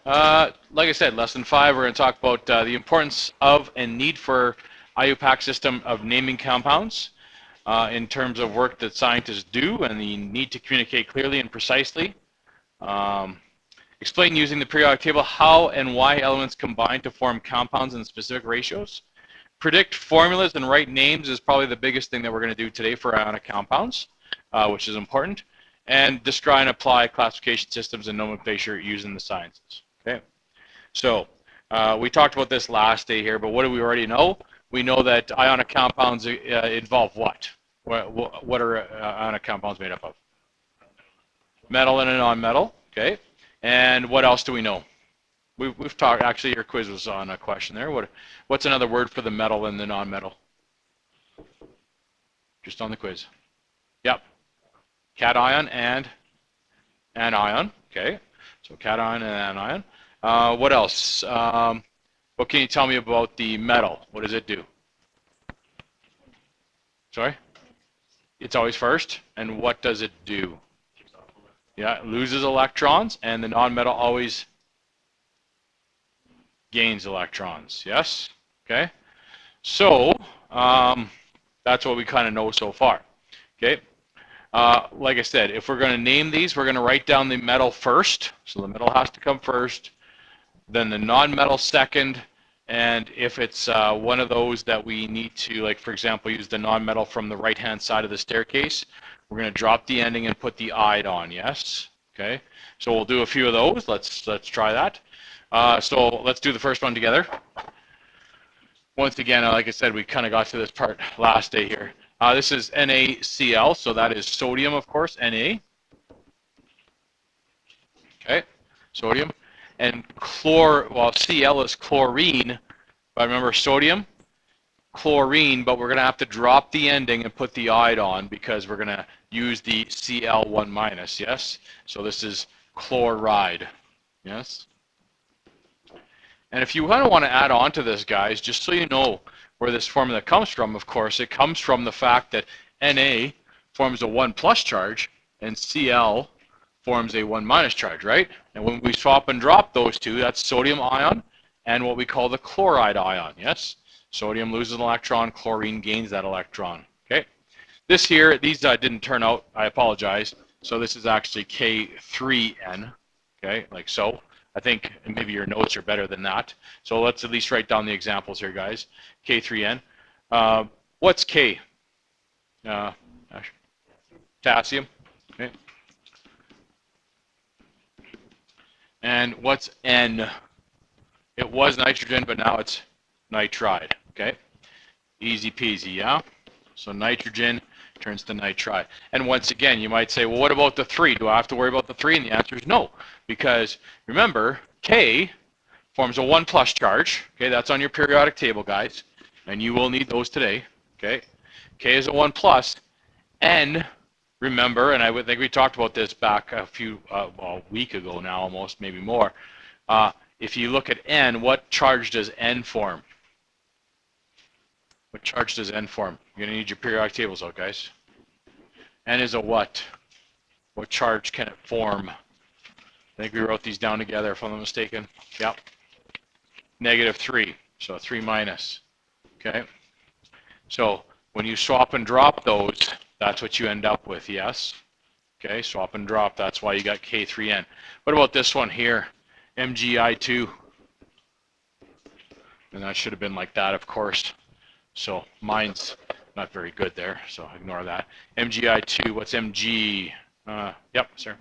Like I said, lesson 5, we're going to talk about the importance of and need for IUPAC system of naming compounds in terms of work that scientists do and the need to communicate clearly and precisely. Explain using the periodic table how and why elements combine to form compounds in specific ratios. Predict formulas and write names is probably the biggest thing that we're going to do today for ionic compounds, which is important. And describe and apply classification systems and nomenclature used in the sciences. Okay, so we talked about this last day here, but what do we already know? We know that ionic compounds involve what? What are ionic compounds made up of? Metal and a non-metal. Okay, and what else do we know? We've talked. Actually, your quiz was on a question there. What's another word for the metal and the non-metal? Just on the quiz. Yep. Cation and anion. Okay, so cation and anion. What else? What can you tell me about the metal? What does it do? Sorry? It's always first. And what does it do? Yeah, it loses electrons, and the non-metal always gains electrons. Yes? Okay? So, that's what we kind of know so far. Okay? Like I said, if we're going to name these, we're going to write down the metal first. So the metal has to come first, then the non-metal second, and if it's one of those that we need to, like for example, use the non-metal from the right-hand side of the staircase, we're going to drop the ending and put the "ide" on. Yes? Okay. So we'll do a few of those. Let's try that. So let's do the first one together. Once again, like I said, we kind of got to this part last day here. This is NaCl, so that is sodium, of course, Na. Okay, sodium. And well, Cl is chlorine, but remember sodium, chlorine, but we're going to have to drop the ending and put the "ide" on because we're going to use the Cl1 minus, yes? So this is chloride, yes? And if you kind of want to add on to this, guys, just so you know where this formula comes from, of course, it comes from the fact that Na forms a 1 plus charge and Cl forms a 1 minus charge, right? And when we swap and drop those two, that's sodium ion and what we call the chloride ion, yes? Sodium loses an electron, chlorine gains that electron, okay? This here, these didn't turn out, I apologize. So this is actually K3N, okay, like so. I think maybe your notes are better than that. So let's at least write down the examples here, guys. K3N. What's K? Potassium. Okay. And what's N? It was nitrogen, but now it's nitride. Okay. Easy peasy, yeah? So nitrogen turns to nitride. And once again, you might say, well, what about the 3? Do I have to worry about the 3? And the answer is no. Because remember, K forms a 1 plus charge. Okay, that's on your periodic table, guys. And you will need those today. Okay, K is a 1 plus. N, remember, and I would think we talked about this back a week ago now, almost, maybe more. If you look at N, what charge does N form? What charge does N form? You're going to need your periodic tables out, guys. N is a what? What charge can it form? I think we wrote these down together, if I'm not mistaken. Yep. -3, so 3 minus. Okay. So when you swap and drop those, that's what you end up with, yes? Okay, swap and drop, that's why you got K3N. What about this one here? MgI2. And that should have been like that, of course. So mine's not very good there, so ignore that. MgI2, what's Mg? Yep, sir.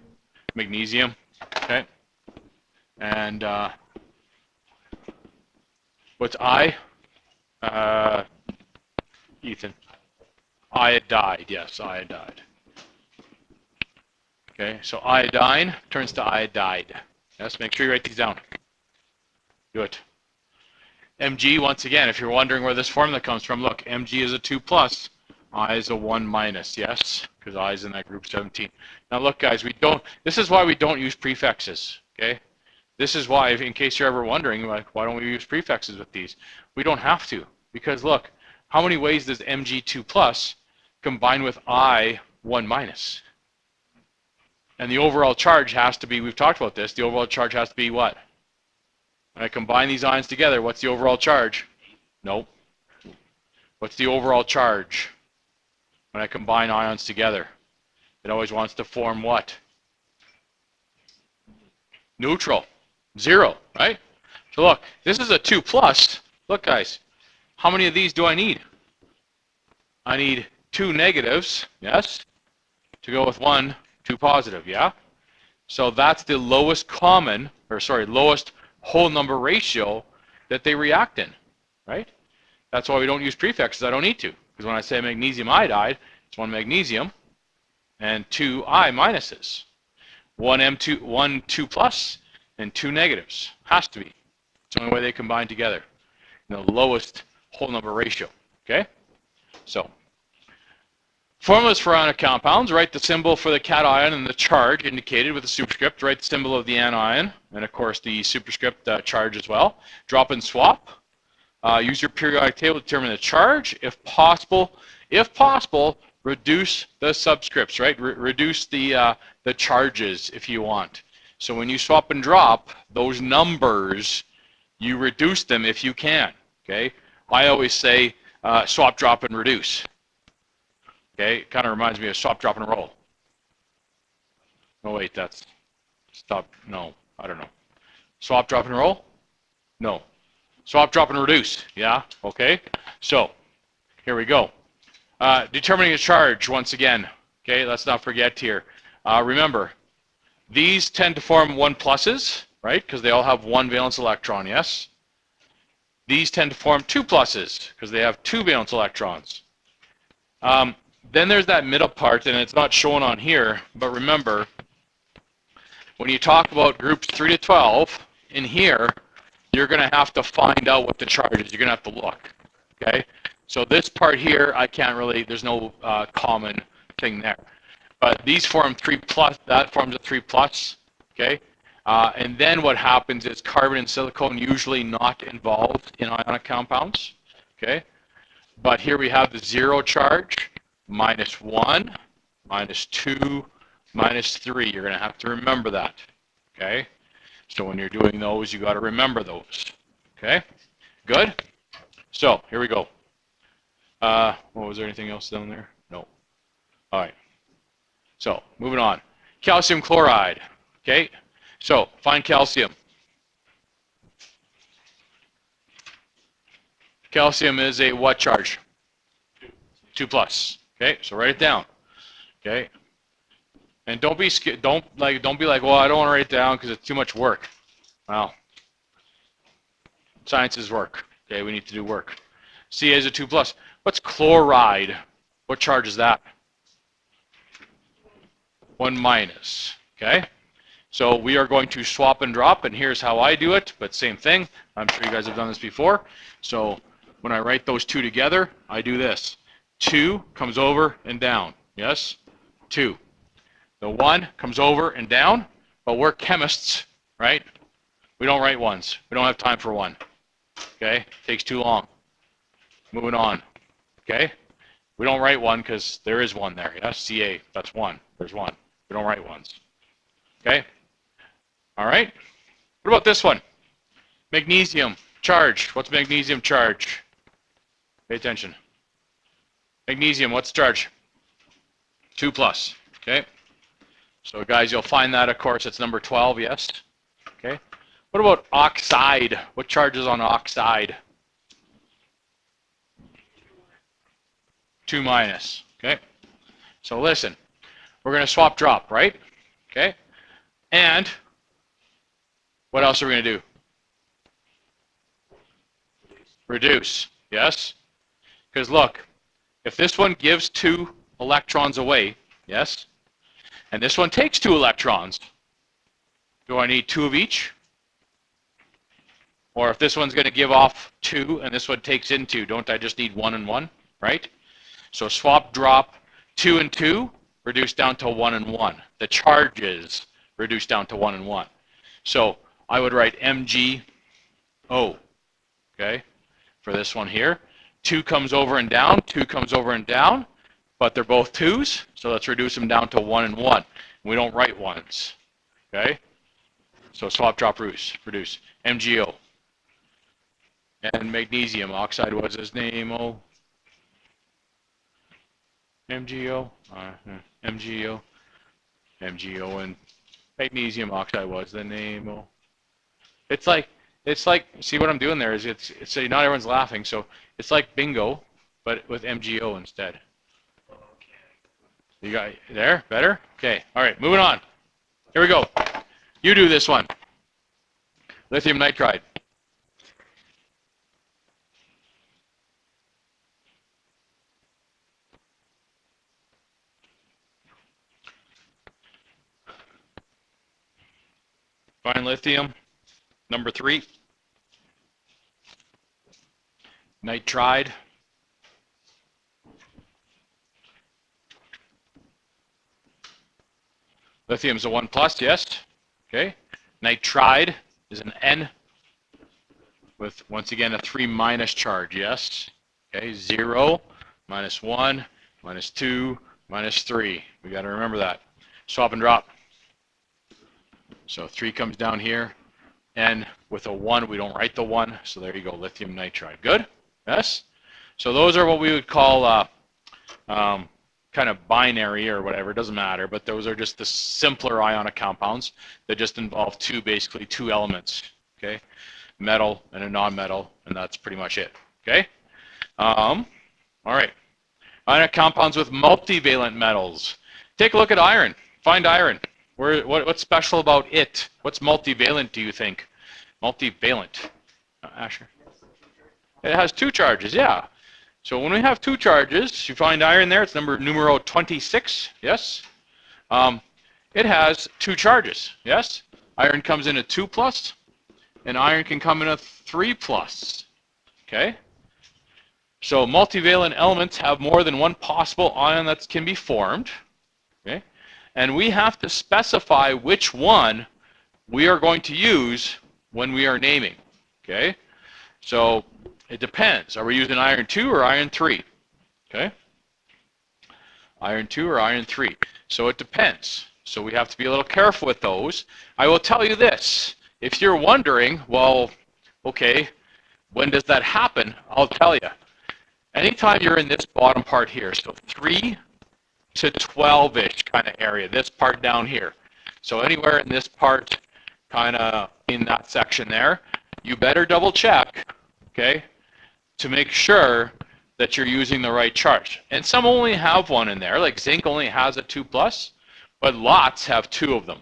Magnesium. Okay. And what's I? Ethan. Iodide, yes, iodide. Okay, so iodine turns to iodide. Yes, make sure you write these down. Do it. Mg, once again, if you're wondering where this formula comes from, look, Mg is a 2 plus, I is a 1 minus, yes? Because I is in that group 17. Now look, guys, this is why we don't use prefixes, okay? This is why, in case you're ever wondering, like, why don't we use prefixes with these? We don't have to, because look, how many ways does Mg2 plus combine with I 1 minus? And the overall charge has to be, we've talked about this, the overall charge has to be what? When I combine these ions together, what's the overall charge? Nope. What's the overall charge when I combine ions together? It always wants to form what? Neutral. 0, right? So look, this is a 2 plus. Look, guys, how many of these do I need? I need 2 negatives, yes, to go with 1, 2 positive, yeah? So that's the lowest common, or sorry, lowest whole number ratio that they react in, right? That's why we don't use prefixes. I don't need to, because when I say magnesium iodide, it's 1 magnesium and 2 I minuses. 1 2 plus, and 2 negatives. Has to be. It's the only way they combine together. The lowest whole number ratio. Okay? So, formulas for ionic compounds. Write the symbol for the cation and the charge indicated with the superscript. Write the symbol of the anion, and of course the superscript charge as well. Drop and swap. Use your periodic table to determine the charge. If possible, reduce the subscripts, right? Reduce the charges if you want. So when you swap and drop, those numbers, you reduce them if you can, okay? I always say swap, drop, and reduce. Okay, it kind of reminds me of swap, drop, and roll. No, wait, that's, stop, no, I don't know. Swap, drop, and roll? No. Swap, drop, and reduce, yeah, okay? So, here we go. Determining a charge, once again, okay, let's not forget here. Remember, these tend to form 1 pluses, right, because they all have 1 valence electron, yes? These tend to form 2 pluses, because they have 2 valence electrons. Then there's that middle part, and it's not shown on here, but remember, when you talk about groups 3 to 12, in here, you're going to have to find out what the charge is. You're going to have to look, okay? So this part here, I can't really, there's no common thing there. But these form 3 plus, that forms a 3 plus, okay? And then what happens is carbon and silicon usually not involved in ionic compounds, okay? But here we have the 0 charge, -1, -2, -3. You're going to have to remember that, okay? So when you're doing those, you got to remember those, okay? Good? So here we go. Was there anything else down there? No. All right. So moving on. Calcium chloride, okay? So find calcium. Calcium is a what charge? 2 plus. Okay, so write it down. Okay, and don't be like, well, I don't want to write it down because it's too much work. Well, science is work. Okay, we need to do work. Ca is a 2 plus. What's chloride? What charge is that? 1 minus. Okay, so we are going to swap and drop, and here's how I do it. But same thing. I'm sure you guys have done this before. So when I write those 2 together, I do this. 2 comes over and down, yes? 2. The 1 comes over and down, but we're chemists, right? We don't write 1s. We don't have time for 1, okay? Takes too long. Moving on, okay? We don't write 1 because there is 1 there, yes? Ca, that's 1. There's 1. We don't write 1s, okay? All right? What about this one? Magnesium, charge. What's magnesium charge? Pay attention. Magnesium, what's the charge? 2 plus, okay? So guys, you'll find that, of course, it's number 12, yes? Okay. What about oxide? What charge is on oxide? 2 minus, okay? So listen, we're going to swap drop, right? Okay. And what else are we going to do? Reduce, yes? Because look, if this one gives 2 electrons away, yes, and this one takes 2 electrons, do I need 2 of each? Or if this one's going to give off 2 and this one takes in 2, don't I just need 1 and 1, right? So swap, drop, 2 and 2, reduce down to 1 and 1. The charges reduce down to 1 and 1. So I would write MgO, okay, for this one here. 2 comes over and down, 2 comes over and down, but they're both 2s, so let's reduce them down to 1 and 1. We don't write 1s, okay? So swap, drop, reduce, MgO, And magnesium oxide was his name. Oh, MgO, MgO, MgO, and magnesium oxide was the name. Oh, it's like see what I'm doing there is it's so not everyone's laughing, so it's like bingo, but with MgO instead. You got there? Better? Okay. All right. Moving on. Here we go. You do this one. Lithium nitride. Find lithium. Number 3. Nitride. Lithium's a 1 plus, yes. Okay. Nitride is an N with, once again, a 3 minus charge, yes. Okay, 0, minus 1, minus 2, minus 3. We got to remember that. Swap and drop. So 3 comes down here, and with a 1, we don't write the 1, so there you go, lithium nitride. Good? Yes? So those are what we would call kind of binary or whatever, it doesn't matter, but those are just the simpler ionic compounds that just involve basically two elements, okay? Metal and a non-metal, and that's pretty much it, okay? All right, ionic compounds with multivalent metals. Take a look at iron, find iron. What's special about it? What's multivalent, do you think? Multivalent, Asher? It has 2 charges, yeah. So when we have 2 charges, you find iron there, it's numero 26, yes? It has 2 charges, yes? Iron comes in a 2 plus, and iron can come in a 3 plus, okay? So multivalent elements have more than one possible ion that can be formed, okay? And we have to specify which one we are going to use when we are naming, okay? So it depends. Are we using iron 2 or iron 3? Okay? Iron 2 or iron 3. So it depends. So we have to be a little careful with those. I will tell you this. If you're wondering, well, okay, when does that happen? I'll tell you. Anytime you're in this bottom part here, so 3 to 12-ish kind of area, this part down here. So anywhere in this part, kind of in that section there, you better double check, okay, to make sure that you're using the right charge. And some only have 1 in there, like zinc only has a 2 plus, but lots have 2 of them,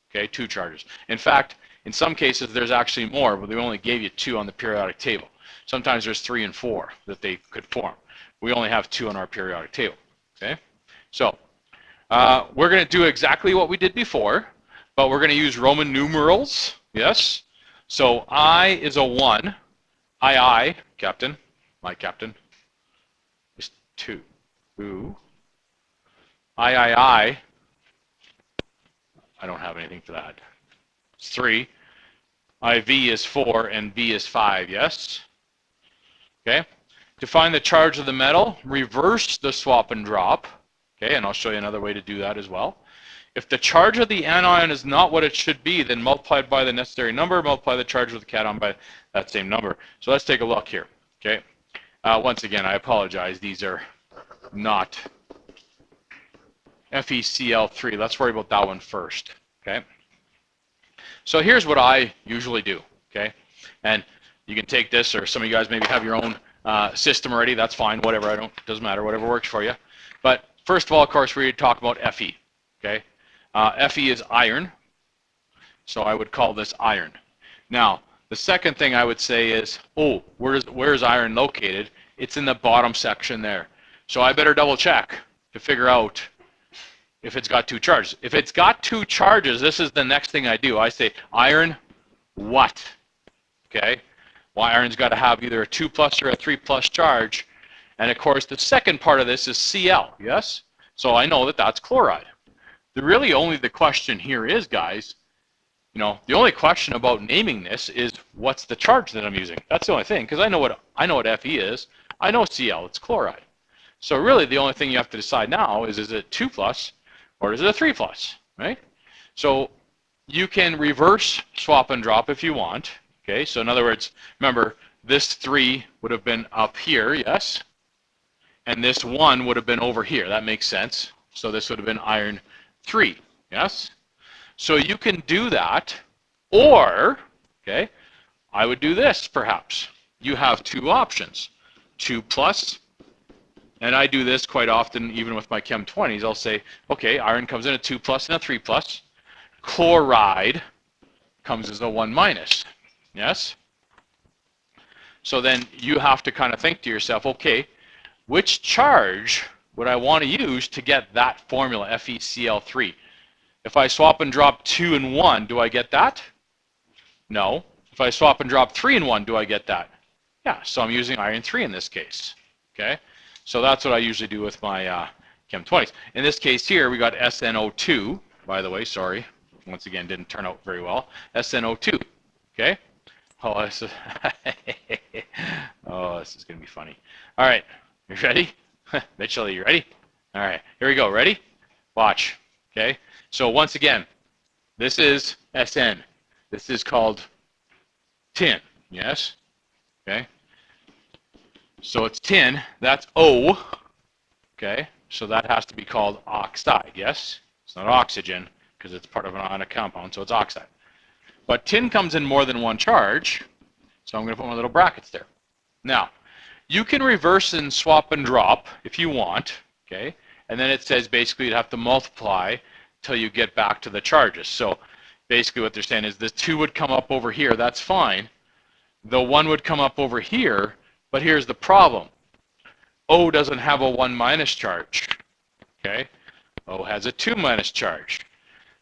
okay, 2 charges. In fact, in some cases there's actually more, but they only gave you 2 on the periodic table. Sometimes there's 3 and 4 that they could form. We only have 2 on our periodic table, okay? So we're going to do exactly what we did before, but we're going to use Roman numerals, yes? So I is a 1, II, captain, my captain, is 2. Ooh. III, I don't have anything for that. It's 3. IV is 4, and V is 5, yes? Okay. To find the charge of the metal, reverse the swap and drop. Okay, and I'll show you another way to do that as well. If the charge of the anion is not what it should be, then multiply it by the necessary number, multiply the charge of the cation by that same number. So let's take a look here, okay? Once again, I apologize. These are not FeCl3. Let's worry about that one first, okay? So here's what I usually do, okay? And you can take this, or some of you guys maybe have your own system already. That's fine, whatever. Doesn't matter, whatever works for you. But first of all, of course, we're going to talk about Fe, okay? Fe is iron, so I would call this iron. Now, the second thing I would say is, oh, where's iron located? It's in the bottom section there. So I better double check to figure out if it's got 2 charges. If it's got 2 charges, this is the next thing I do. I say, iron what? Okay? Well, iron's got to have either a 2 plus or a 3 plus charge. And of course, the second part of this is Cl, yes? So I know that that's chloride. Really only the question here is, guys, you know, the only question about naming this is what's the charge that I'm using. That's the only thing, because I know what Fe is. I know Cl, it's chloride. So really the only thing you have to decide now is it 2 plus or is it a 3 plus, right? So you can reverse swap and drop if you want. Okay, so in other words, remember, this 3 would have been up here, yes? And this 1 would have been over here. That makes sense. So this would have been iron 3, yes? So you can do that, or, okay, I would do this perhaps. You have two options, 2 plus, and I do this quite often even with my Chem 20s. I'll say, okay, iron comes in a 2 plus and a 3 plus. Chloride comes as a 1 minus, yes? So then you have to kind of think to yourself, okay, which charge would I want to use to get that formula, FeCl3? If I swap and drop 2 and 1, do I get that? No. If I swap and drop 3 and 1, do I get that? Yeah, so I'm using iron 3 in this case. Okay, so that's what I usually do with my Chem 20s. In this case here, we got SNO2, by the way, sorry. Once again, didn't turn out very well. SNO2, okay? Oh, this is, oh, this is going to be funny. All right, you ready? Mitchell, you ready? All right, here we go. Ready? Watch, okay? So once again, this is SN. This is called tin, yes? Okay? So it's tin, that's O, okay? So that has to be called oxide, yes? It's not oxygen, because it's part of an ionic compound, so it's oxide. But tin comes in more than one charge, so I'm going to put my little brackets there. Now, you can reverse and swap and drop if you want, okay? And then it says basically you'd have to multiply till you get back to the charges. So basically what they're saying is the 2 would come up over here, that's fine. The 1 would come up over here, but here's the problem. O doesn't have a 1 minus charge, okay? O has a 2 minus charge.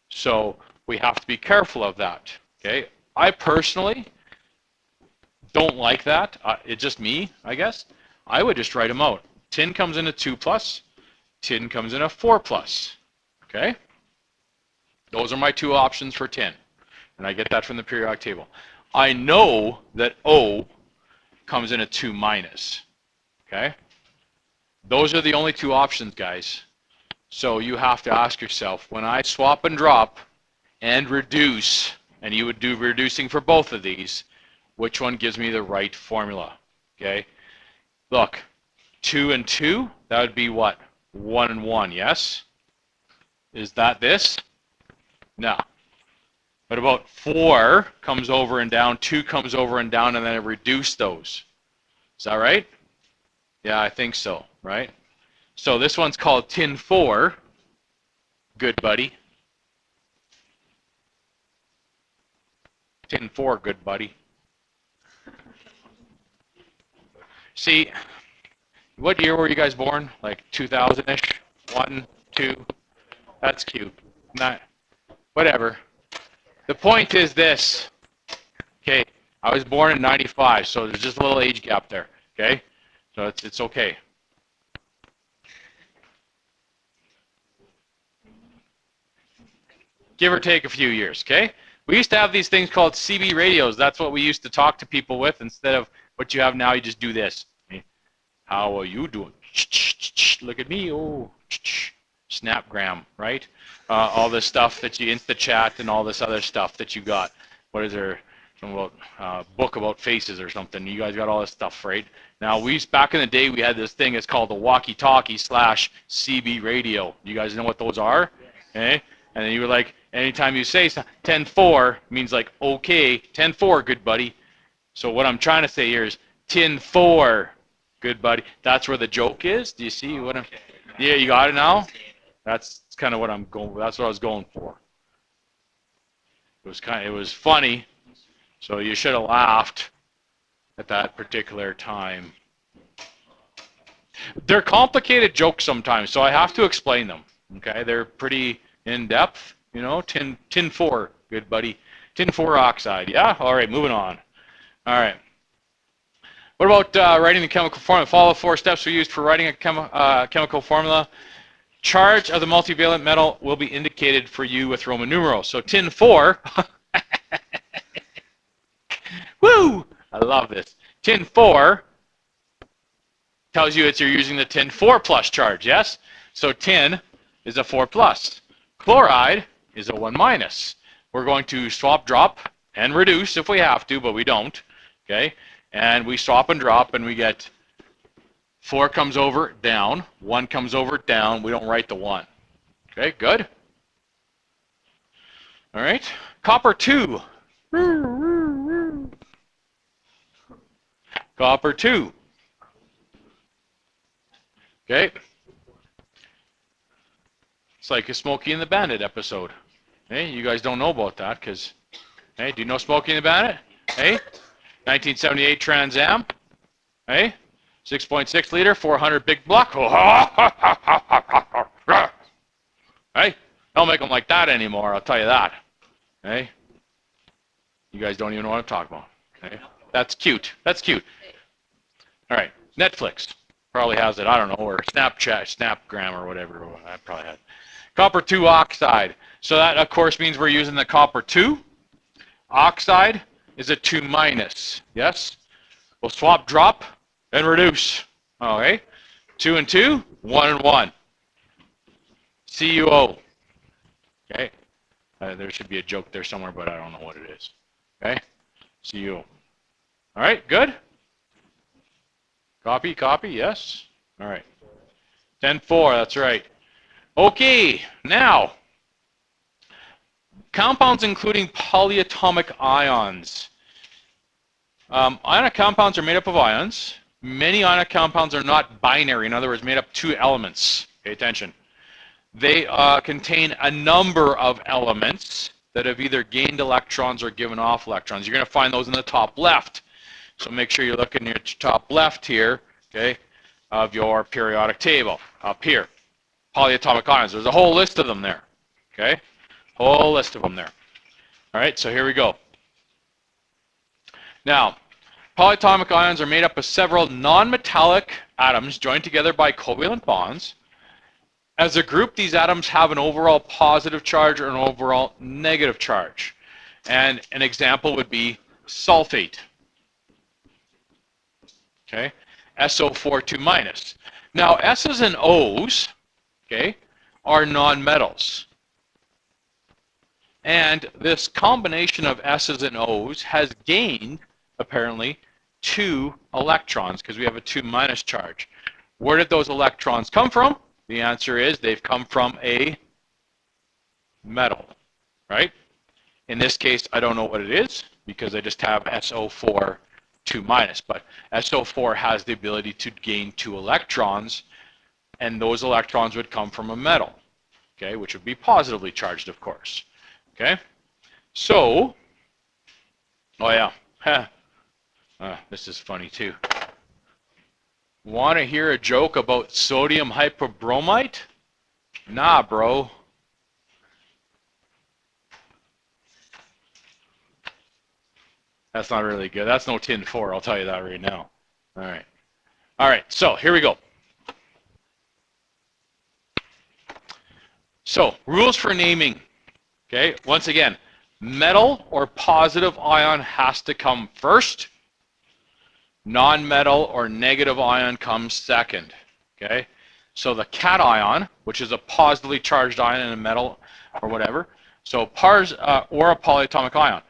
So we have to be careful of that, okay? I personally don't like that. It's just me, I guess. I would just write them out. Tin comes in a 2 plus, tin comes in a 4 plus, okay? Those are my two options for tin, and I get that from the periodic table. I know that O comes in a 2 minus, okay? Those are the only two options, guys. So you have to ask yourself, when I swap and drop and reduce, and you would do reducing for both of these, which one gives me the right formula, okay? Look, 2 and 2, that would be what? 1 and 1, yes? Is that this? No. What about 4 comes over and down, 2 comes over and down, and then I reduce those? Is that right? Yeah, I think so, right? So this one's called tin 4. Good buddy. Tin 4, good buddy. See, what year were you guys born? Like 2000-ish? 1, 2? That's cute. Not, whatever. The point is this. Okay, I was born in 95, so there's just a little age gap there. Okay, so it's okay. Give or take a few years. Okay, we used to have these things called CB radios. That's what we used to talk to people with instead of what you have now. You just do this. Okay? How are you doing? Look at me. Oh, Snapgram, right? All this stuff that you Insta-chat and all this other stuff that you got. What is there? Some about book about faces or something. You guys got all this stuff, right? Now, back in the day, we had this thing. It's called the walkie-talkie / CB radio. You guys know what those are? Okay? And then you were like, anytime you say 10-4 means like, okay, 10-4, good buddy. So what I'm trying to say here is tin 4, good buddy. That's where the joke is. Do you see what I'm? Yeah, you got it now. That's kind of what I'm going. That's what I was going for. It was funny, so you should have laughed at that particular time. They're complicated jokes sometimes, so I have to explain them. Okay, they're pretty in depth. You know, tin 4, good buddy. Tin 4 oxide. Yeah. All right, moving on. All right. What about writing the chemical formula? Follow 4 steps we used for writing a chemical formula. Charge of the multivalent metal will be indicated for you with Roman numerals. So tin 4, woo! I love this. Tin 4 tells you you're using the tin 4 plus charge, yes? So tin is a 4 plus. Chloride is a 1 minus. We're going to swap, drop, and reduce if we have to, but we don't. Okay? And we swap and drop, and we get 4 comes over, down. 1 comes over, down. We don't write the 1. Okay, good. All right. Copper 2. Copper 2. Okay. It's like a Smokey and the Bandit episode. Hey, you guys don't know about that because, hey, do you know Smokey and the Bandit? Hey, 1978 Trans Am. Hey, 6.6 liter, 400 big block. Hey, don't make them like that anymore, I'll tell you that. Hey, you guys don't even know what I'm talking about. Okay, that's cute. That's cute. All right, Netflix probably has it. I don't know, or Snapchat, Snapgram, or whatever. I probably had copper 2 oxide. So that of course means we're using the copper 2. Oxide is a 2 minus. Yes. We'll swap, drop, and reduce. Okay. 2 and 2, 1 and 1. CuO. Okay. There should be a joke there somewhere, but I don't know what it is. Okay. CuO. All right. Good. Copy, copy. Yes. All right. 10-4. That's right. Okay. Now, compounds including polyatomic ions. Ionic compounds are made up of ions. Many ionic compounds are not binary. In other words, made up of 2 elements. Pay attention. They contain a number of elements that have either gained electrons or given off electrons. You're going to find those in the top left. So make sure you're looking at your top left here, okay, of your periodic table, up here. Polyatomic ions. There's a whole list of them there, okay? Whole list of them there. All right, so here we go. Now, polyatomic ions are made up of several non-metallic atoms joined together by covalent bonds. As a group, these atoms have an overall positive charge or an overall negative charge. And an example would be sulfate. Okay, SO4 2 minus. Now, S's and O's, okay, are nonmetals. And this combination of S's and O's has gained, apparently, 2 electrons because we have a 2 minus charge. Where did those electrons come from? The answer is they've come from a metal, right? In this case, I don't know what it is because I just have SO4 2 minus, but SO4 has the ability to gain 2 electrons, and those electrons would come from a metal, okay, which would be positively charged, of course. Okay, so, oh yeah, this is funny too. Want to hear a joke about sodium hypobromite? Nah, bro. That's not really good. That's no tin 4, I'll tell you that right now. All right. All right, so here we go. So, rules for naming. Okay, once again, metal or positive ion has to come first. Non-metal or negative ion comes second. Okay, so the cation, which is a positively charged ion in a metal or whatever, so pars or a polyatomic ion.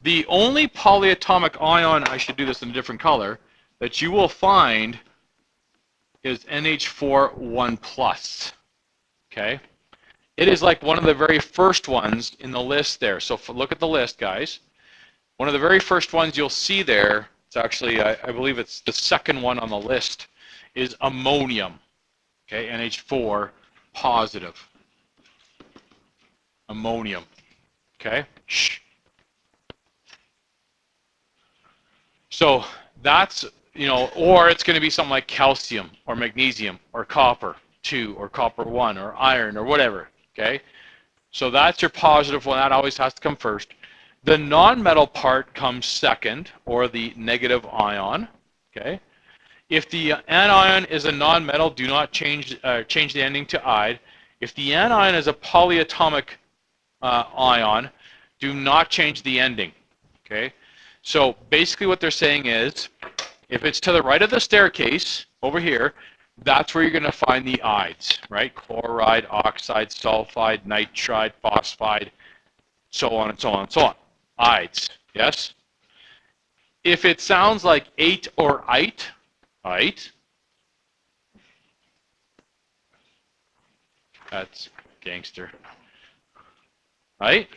The only polyatomic ion, I should do this in a different color, that you will find is NH4 1+. Okay. It is like one of the very first ones in the list there. So look at the list, guys. One of the very first ones you'll see there, it's actually, I believe it's the second one on the list, is ammonium. Okay, NH4 positive. Ammonium. Okay? Shh. So that's, you know, or it's going to be something like calcium or magnesium or copper 2 or copper 1 or iron or whatever. Okay, so that's your positive one. That always has to come first. The non-metal part comes second, or the negative ion. Okay, if the anion is a non-metal, do not change the ending to "ide." If the anion is a polyatomic ion, do not change the ending. Okay, so basically what they're saying is, if it's to the right of the staircase over here, that's where you're going to find the ides, right? Chloride, oxide, sulfide, nitride, phosphide, so on and so on and so on. Ides, yes? if it sounds like 8 or ite, that's gangster, right?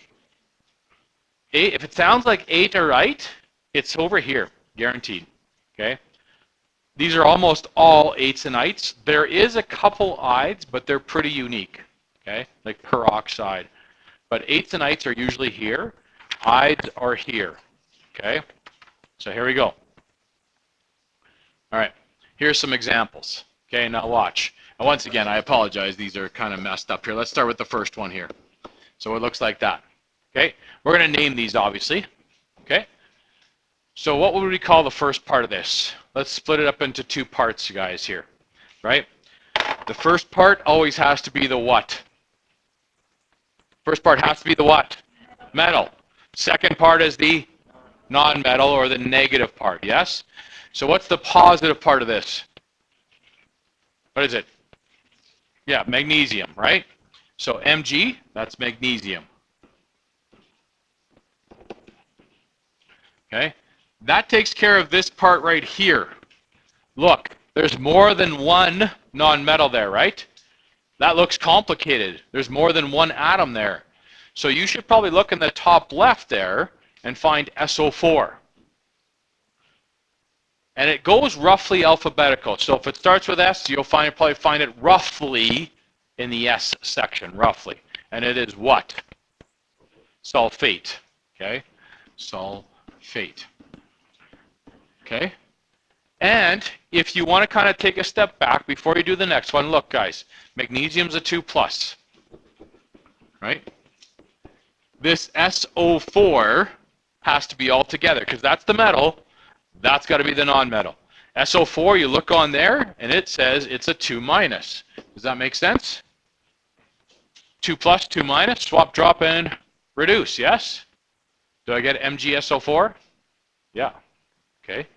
If it sounds like 8 or ite, it's over here, guaranteed, okay? These are almost all 8s and ites. There is a couple ides, but they're pretty unique, okay? Like peroxide. But 8s and ites are usually here. Ides are here, okay? So here we go. All right, here's some examples. Okay, now watch. And once again, I apologize. These are kind of messed up here. Let's start with the first one here. So it looks like that. Okay, we're going to name these, obviously. Okay, so what would we call the first part of this? Let's split it up into 2 parts, you guys, here. Right? The first part always has to be the what? First part has to be the what? Metal. Second part is the non-metal or the negative part, yes? So what's the positive part of this? What is it? Yeah, magnesium, right? So Mg, that's magnesium. Okay? That takes care of this part right here. Look, there's more than one non-metal there, right? That looks complicated. There's more than one atom there. So you should probably look in the top left there and find SO4. And it goes roughly alphabetical. So if it starts with S, you'll probably find it roughly in the S section, roughly. And it is what? Sulfate. Okay? Sulfate. Okay? And if you want to kind of take a step back before you do the next one, look, guys, magnesium's a 2+. Right? This SO4 has to be all together because that's the metal. That's got to be the non-metal. SO4, you look on there, and it says it's a 2-. Does that make sense? 2+, 2-, swap, drop, and reduce, yes? Do I get MgSO4? Yeah. Okay.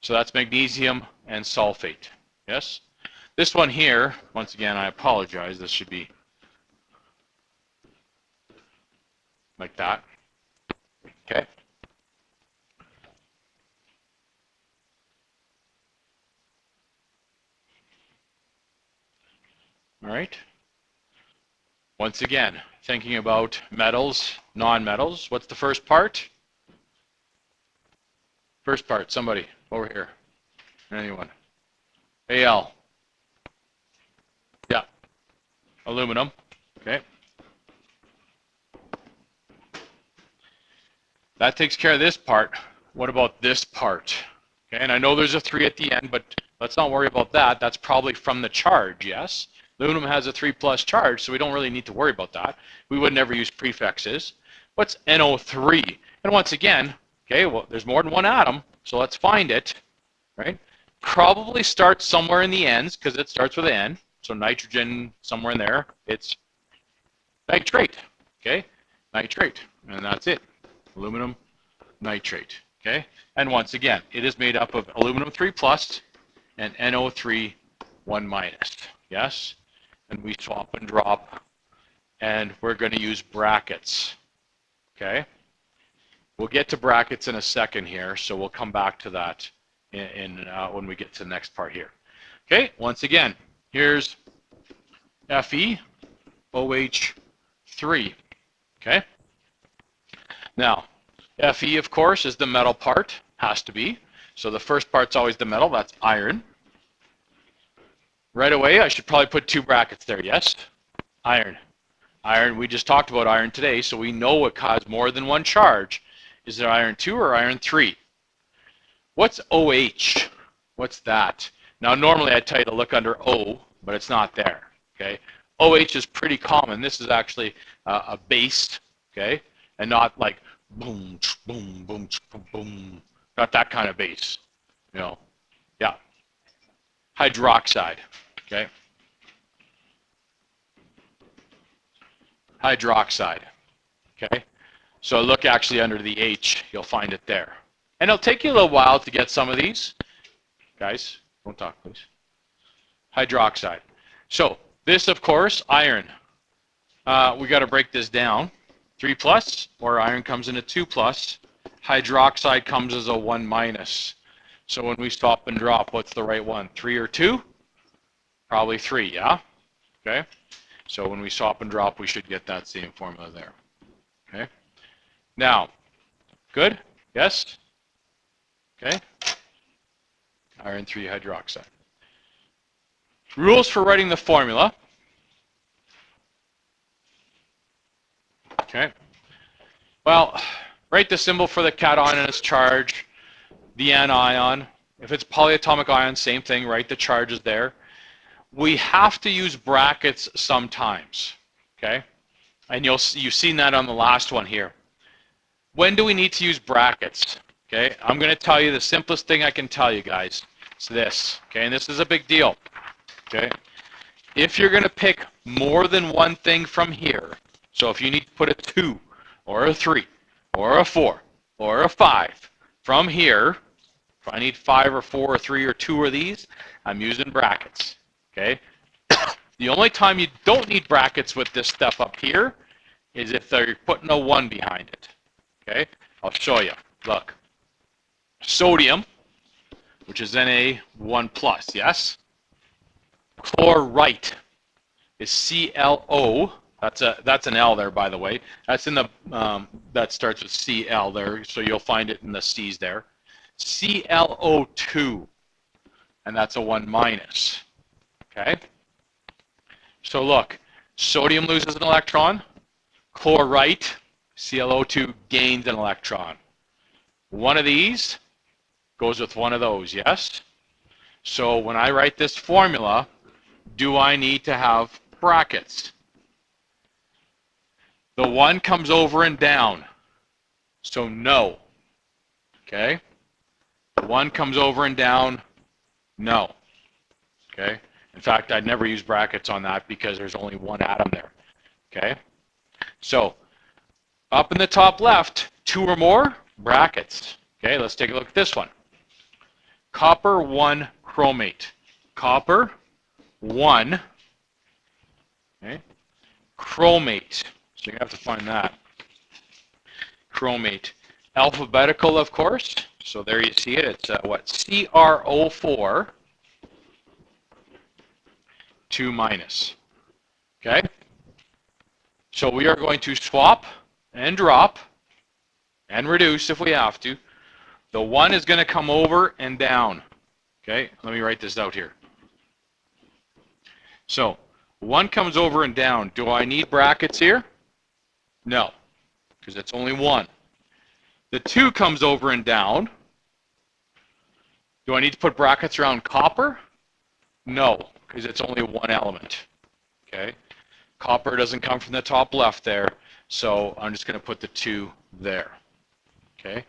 So that's magnesium and sulfate, yes? This one here, once again, I apologize. This should be like that. Okay. All right. Once again, thinking about metals, non-metals. What's the first part? First part, somebody over here. Anyone? Al. Yeah. Aluminum. Okay. That takes care of this part. What about this part? Okay, and I know there's a 3 at the end, but let's not worry about that. That's probably from the charge, yes? Aluminum has a 3+ charge, so we don't really need to worry about that. We would never use prefixes. What's NO3? And once again, okay, well, there's more than one atom, so let's find it, right? Probably starts somewhere in the ends, because it starts with N, so nitrogen somewhere in there. It's nitrate, okay? Nitrate, and that's it. Aluminum nitrate, okay? And once again, it is made up of aluminum 3+ and NO3 1-, yes? And we swap and drop, and we're going to use brackets, okay? We'll get to brackets in a second here, so we'll come back to that when we get to the next part here. Okay, once again, here's FeOH3, okay? Now, Fe, of course, is the metal part, has to be. So the first part's always the metal, that's iron. Right away, I should probably put 2 brackets there, yes? Iron. Iron, we just talked about iron today, so we know it has more than one charge. Is it iron 2 or iron 3? What's OH? What's that? Now, normally I tell you to look under O, but it's not there, okay? OH is pretty common. This is actually a base, okay? And not like boom, boom, boom, boom, boom. Not that kind of base, you know? Yeah. Hydroxide, okay? Hydroxide, okay? So look actually under the H, you'll find it there. And it'll take you a little while to get some of these. Guys, don't talk, please. Hydroxide. So this, of course, iron. We got to break this down. 3+, or iron comes in a 2+, hydroxide comes as a 1 minus. So when we stop and drop, what's the right one? 3 or 2? Probably 3, yeah? Okay. So when we stop and drop, we should get that same formula there. Okay. Now, good? Yes? Okay. Iron 3 hydroxide. Rules for writing the formula. Okay. Well, write the symbol for the cation and its charge, the anion. If it's polyatomic ion, same thing, write the charges there. We have to use brackets sometimes, okay? And you've seen that on the last one here. When do we need to use brackets? Okay, I'm going to tell you the simplest thing I can tell you guys. It's this, okay, and this is a big deal, okay? If you're going to pick more than one thing from here, so if you need to put a 2 or a 3 or a 4 or a 5 from here, if I need 5 or 4 or 3 or 2 of these, I'm using brackets, okay? The only time you don't need brackets with this stuff up here is if they're putting a 1 behind it, okay? I'll show you. Look. Sodium, which is Na1+, yes? Chlorite is ClO. That's an L there, by the way. That's in the that starts with Cl there, so you'll find it in the C's there. ClO2, and that's a 1 minus. Okay. So look, sodium loses an electron. Chlorite, ClO2 gains an electron. One of these goes with one of those, yes? So when I write this formula, do I need to have brackets? The 1 comes over and down, so no. Okay? The 1 comes over and down, no. Okay? In fact, I'd never use brackets on that because there's only one atom there. Okay? So, up in the top left, 2 or more, brackets. Okay, let's take a look at this one. Copper 1 chromate. Copper 1, okay, chromate. So you're going to have to find that. Chromate. Alphabetical, of course. So there you see it. It's what? CrO4, 2 minus. Okay? So we are going to swap and drop and reduce if we have to. The 1 is going to come over and down. Okay? Let me write this out here. So 1 comes over and down. Do I need brackets here? No, because it's only 1. The 2 comes over and down. Do I need to put brackets around copper? No, because it's only 1 element. Okay? Copper doesn't come from the top left there, so I'm just going to put the 2 there. Okay?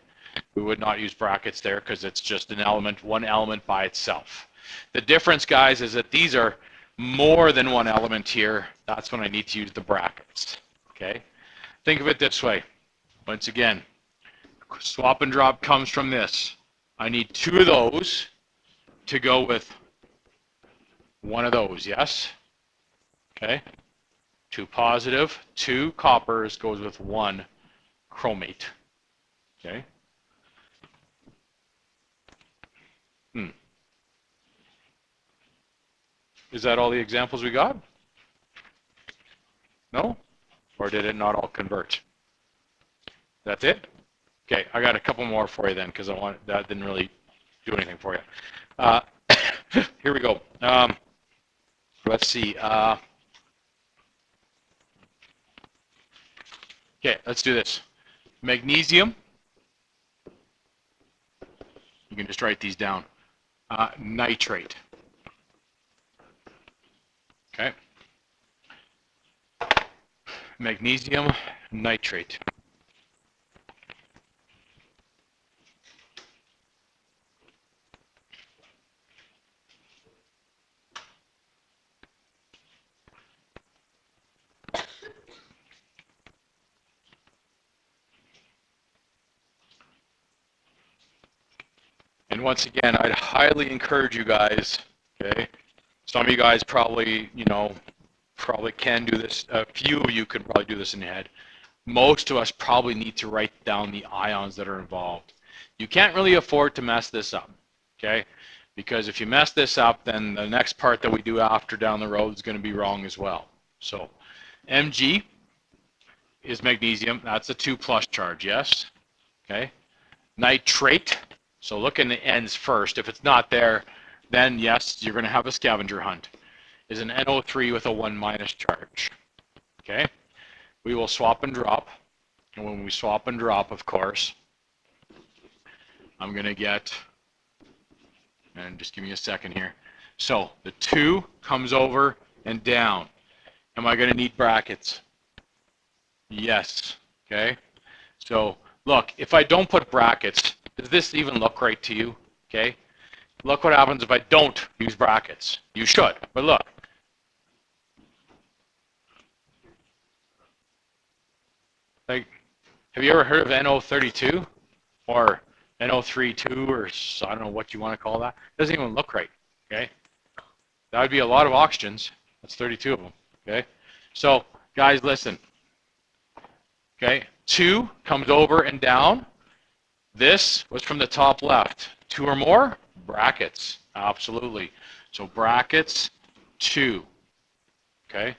We would not use brackets there because it's just an element, 1 element by itself. The difference, guys, is that these are more than 1 element here. That's when I need to use the brackets. Okay? Think of it this way. Once again, swap and drop comes from this. I need 2 of those to go with 1 of those, yes? Okay? 2 positive, 2 coppers goes with 1 chromate. Okay? Is that all the examples we got? No? Or did it not all convert? That's it? Okay, I got a couple more for you then because that didn't really do anything for you. Here we go. Let's see. Okay, let's do this. Magnesium. You can just write these down. Nitrate. Okay. Magnesium nitrate. And once again, I'd highly encourage you guys, okay? Some of you guys probably, probably can do this. A few of you could probably do this in your head. most of us probably need to write down the ions that are involved. You can't really afford to mess this up, okay? Because if you mess this up, then the next part that we do after down the road is going to be wrong as well. So Mg is magnesium. That's a 2+ charge, yes? Okay. Nitrate. So look in the ends first. If it's not there, then yes, you're going to have a scavenger hunt. Is an NO3 with a 1- charge. Okay. We will swap and drop. And when we swap and drop, of course, I'm going to get, and just give me a second here. So the 2 comes over and down. Am I going to need brackets? Yes. Okay. So look, if I don't put brackets, does this even look right to you? Okay. Look what happens if I don't use brackets. You should, but look. Like, have you ever heard of NO32 or NO32 or I don't know what you want to call that? It doesn't even look right. Okay. That would be a lot of oxygens. That's 32 of them. Okay. So guys, listen. Okay. 2 comes over and down. This was from the top left. 2 or more, brackets. Absolutely. So brackets, 2. Okay.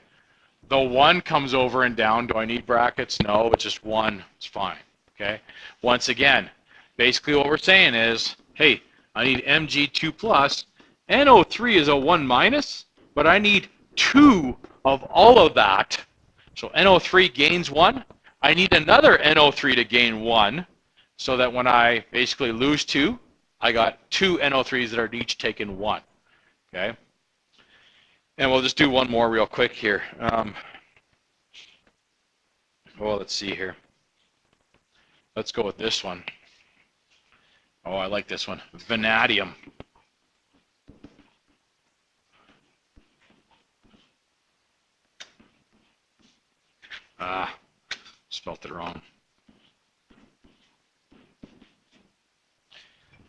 The 1 comes over and down. Do I need brackets? No, it's just 1. It's fine. Okay. Once again, basically what we're saying is, hey, I need Mg2+. NO3 is a 1-, but I need 2 of all of that. So NO3 gains 1. I need another NO3 to gain 1. So that when I basically lose 2, I got 2 NO3s that are each taking 1. Okay? And we'll just do one more real quick here. Well, let's see here. Let's go with this one. Oh, I like this one. Vanadium. Spelt it wrong.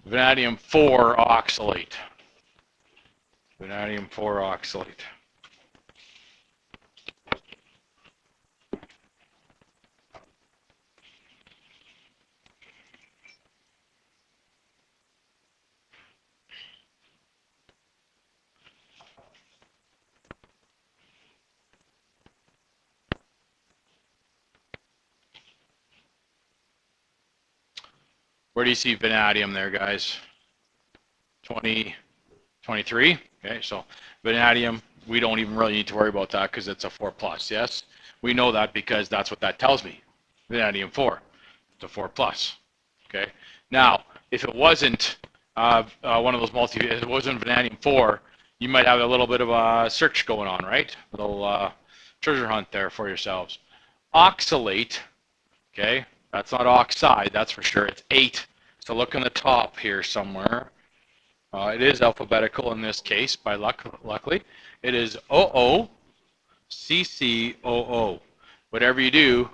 Vanadium 4 oxalate. Vanadium 4 oxalate. Where do you see vanadium there, guys? 20, 23. Okay, so vanadium, we don't even really need to worry about that because it's a 4+, yes? We know that because that's what that tells me. Vanadium 4, it's a 4+. Okay, now, if it wasn't one of those if it wasn't vanadium 4, you might have a little bit of a search going on, right? A little treasure hunt there for yourselves. Oxalate, okay, that's not oxide, that's for sure. It's 8. So look in the top here somewhere. It is alphabetical in this case, luckily. It is OO, CCOO. Whatever you do,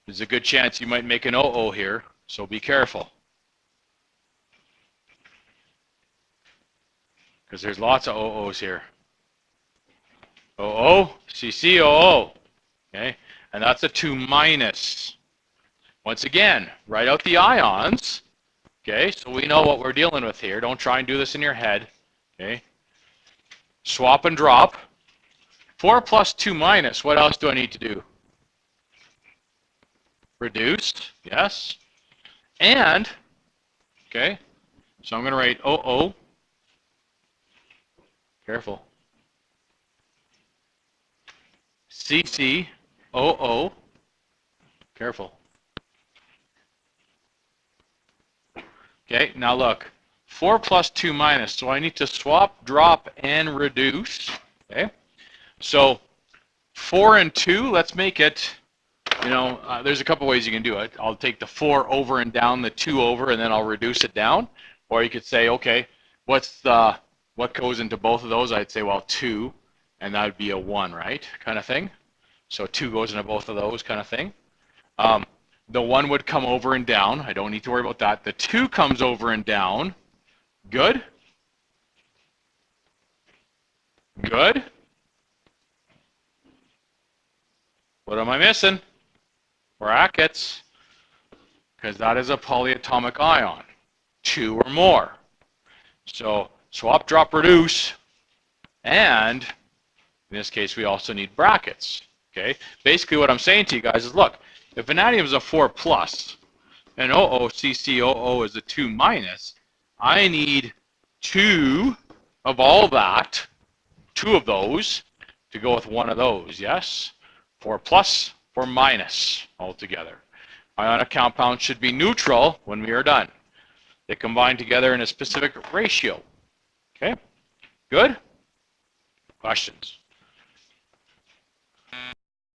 there's a good chance you might make an OO here, so be careful. Because there's lots of OOs here. OO, CCOO. Okay, and that's a 2-. Once again, write out the ions. Okay, so we know what we're dealing with here. Don't try and do this in your head. Okay, swap and drop. 4 plus 2-. What else do I need to do? Reduce, yes. And, okay, so I'm going to write OO. Careful. CCOO. Careful. Okay, now look. 4 plus 2-. So I need to swap, drop, and reduce. Okay, so 4 and 2, let's make it, there's a couple ways you can do it. I'll take the 4 over and down, the 2 over, and then I'll reduce it down. Or you could say, okay, what goes into both of those? I'd say, well, 2, and that would be a 1, right? Kind of thing. So 2 goes into both of those, kind of thing. The 1 would come over and down. I don't need to worry about that. The 2 comes over and down. Good? Good? What am I missing? brackets, because that is a polyatomic ion, 2 or more. So swap, drop, reduce, and in this case we also need brackets. Okay. Basically, what I'm saying to you guys is, look, if vanadium is a 4 plus and OOCCOO is a 2 minus, I need 2 of all that, 2 of those, to go with 1 of those. Yes. 4 plus, 4 minus altogether. Ionic compounds should be neutral when we are done. They combine together in a specific ratio. Okay? Good? Questions?